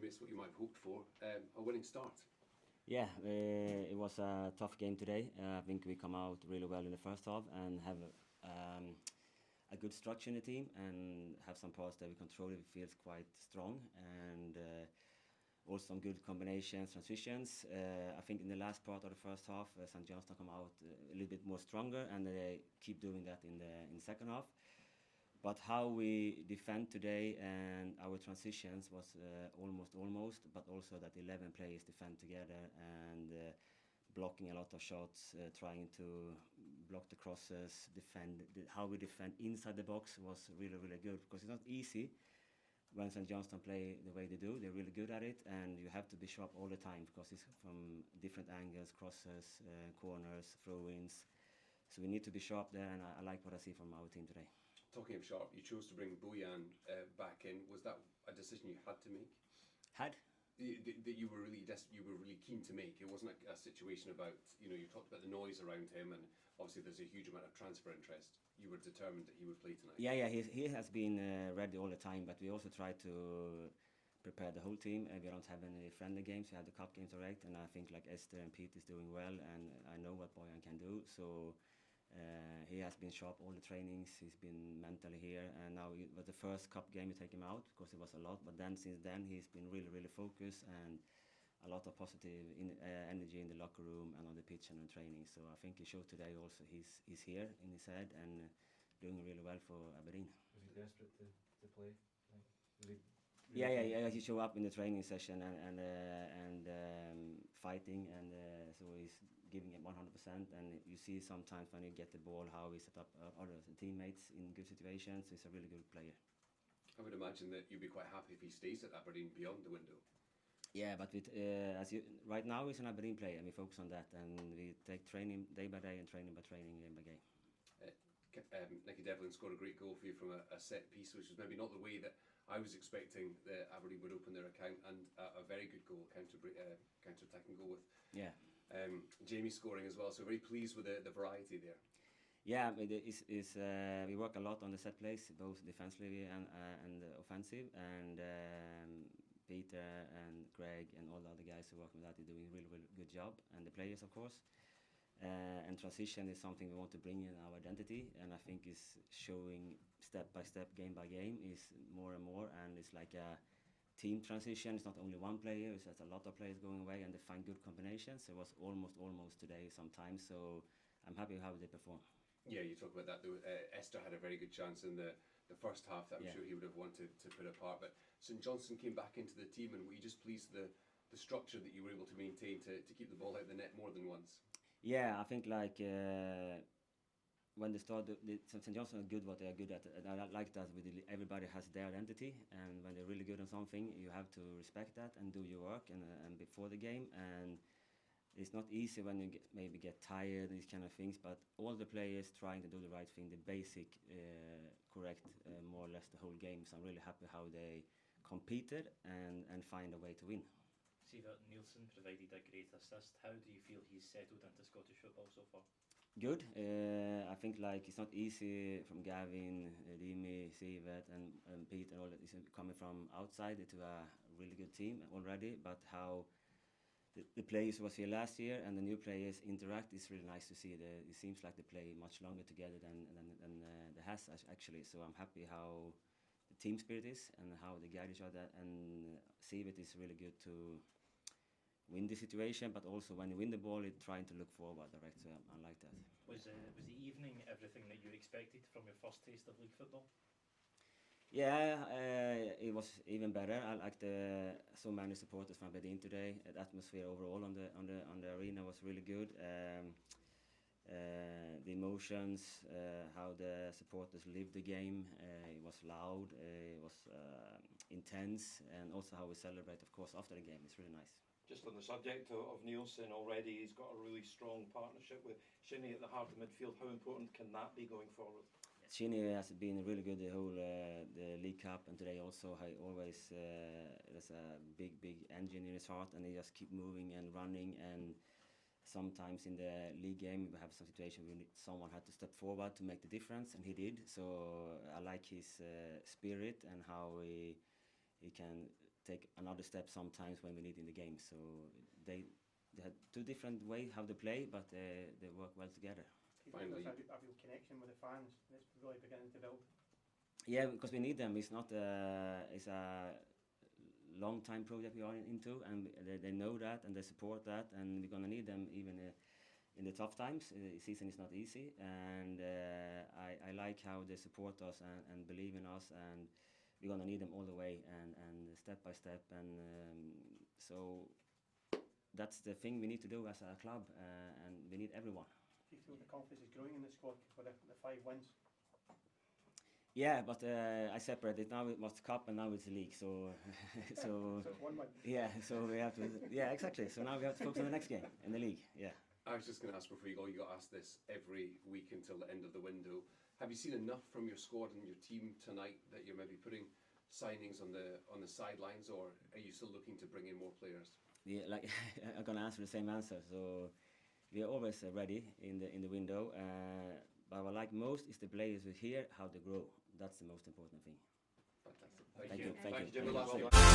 maybe it's what you might have hoped for, a winning start. Yeah, it was a tough game today. I think we come out really well in the first half and have a good structure in the team and have some parts that we control. It feels quite strong and also some good combinations, transitions. I think in the last part of the first half, St. Johnstone come out a little bit more stronger and they keep doing that in the second half. But how we defend today and our transitions was almost, but also that 11 players defend together and blocking a lot of shots, trying to block the crosses, defend. How we defend inside the box was really, really good because it's not easy when St. Johnstone play the way they do. They're really good at it and you have to be sharp all the time because it's from different angles, crosses, corners, throw-ins. So we need to be sharp there and I like what I see from our team today. Talking of sharp, you chose to bring Bojan back in. Was that a decision you had to make? Had? That you were really keen to make. It wasn't a situation about, you talked about the noise around him and obviously there's a huge amount of transfer interest. You were determined that he would play tonight. Yeah, he has been ready all the time, but we also try to prepare the whole team. We don't have any friendly games. We have the cup games already, and I think like Esther and Pete is doing well, and I know what Bojan can do. So he has been sharp all the trainings. He's been mentally here, and now it was the first cup game we take him out because it was a lot. But then since then he's been really, really focused and a lot of positive energy in the locker room and on the pitch and on training. So I think he showed today also he's here in his head and doing really well for Aberdeen. Was he desperate to play? Yeah. He showed up in the training session and fighting, and so he's giving it 100%. And you see sometimes when you get the ball how he set up other teammates in good situations. He's a really good player. I would imagine that you'd be quite happy if he stays at Aberdeen beyond the window. Yeah, but right now he's an Aberdeen player, and we focus on that, and we take training day by day and training by training, game by game. Nicky Devlin scored a great goal for you from a set piece, which was maybe not the way that I was expecting that Aberdeen would open their account, and a very good goal, counter-attacking goal with Jamie scoring as well. So very pleased with the variety there. Yeah, we work a lot on the set plays, both defensively and offensive, and Peter and Greg and all the other guys who work with that are doing a really, really good job, and the players, of course. And transition is something we want to bring in our identity, and I think is showing step by step, game by game, is more and more, and it's like a team transition. It's not only one player, it's a lot of players going away and they find good combinations. It was almost today sometimes, so I'm happy how they perform. Yeah, you talk about that though. Esther had a very good chance in the first half that I'm sure he would have wanted to put apart, but St. Johnstone came back into the team, and were you just pleased the structure that you were able to maintain to keep the ball out of the net more than once? Yeah, I think like when they started, St. Johnstone is good what they are good at, and I like that everybody has their identity, and when they're really good on something, you have to respect that and do your work and before the game. And it's not easy when you maybe get tired, these kind of things, but all the players trying to do the right thing, the basic, correct, more or less the whole game. So I'm really happy how they competed and find a way to win. Sivert Nielsen provided a great assist. How do you feel he's settled into Scottish football so far? Good. I think like it's not easy from Gavin, Rimi, Sivert and Pete and all that. It's coming from outside to a really good team already, but how the players who was here last year and the new players interact is really nice to see. It seems like they play much longer together than the has actually. So I'm happy how the team spirit is and how they guide each other. And Sivert is really good to win the situation, but also when you win the ball, it's trying to look forward direct. So I like that. Was the evening everything that you expected from your first taste of league football? Yeah, it was even better. I liked so many supporters from Aberdeen today. The atmosphere overall on the arena was really good. The emotions, how the supporters lived the game. It was loud. It was intense, and also how we celebrate, of course, after the game. It's really nice. Just on the subject of Nielsen already, he's got a really strong partnership with Shinnie at the heart of midfield. How important can that be going forward? Shinnie has been really good the whole the League Cup, and today also he always there's a big engine in his heart, and he just keep moving and running. And sometimes in the league game we have some situation where someone had to step forward to make the difference, and he did. So I like his spirit and how he can take another step sometimes when we need in the game. So they had two different ways how they play, but they work well together. Finally. There's a real connection with the fans. It's really beginning to build. Yeah, because we need them. It's not it's a long time project we are into, and they know that and they support that, and we're gonna need them even in the tough times. The season is not easy, and I like how they support us and believe in us, and we're gonna need them all the way and step by step, and so that's the thing we need to do as a club, and we need everyone. Do you feel the confidence is growing in the squad for the 5 wins? Yeah, but I separated. Now it was cup and now it's the league. So, so So it's 1 win. yeah. So we have to. Yeah, exactly. So now we have to focus on the next game in the league. Yeah. I was just going to ask before you go, you got asked this every week until the end of the window. Have you seen enough from your squad and your team tonight that you're maybe putting signings on the sidelines, or are you still looking to bring in more players? Yeah, like I'm gonna answer the same answer. So we are always ready in the window. But what I like most is the players who here how they grow. That's the most important thing. Fantastic. Thank you. Thank you, Jimmy. Well Well done.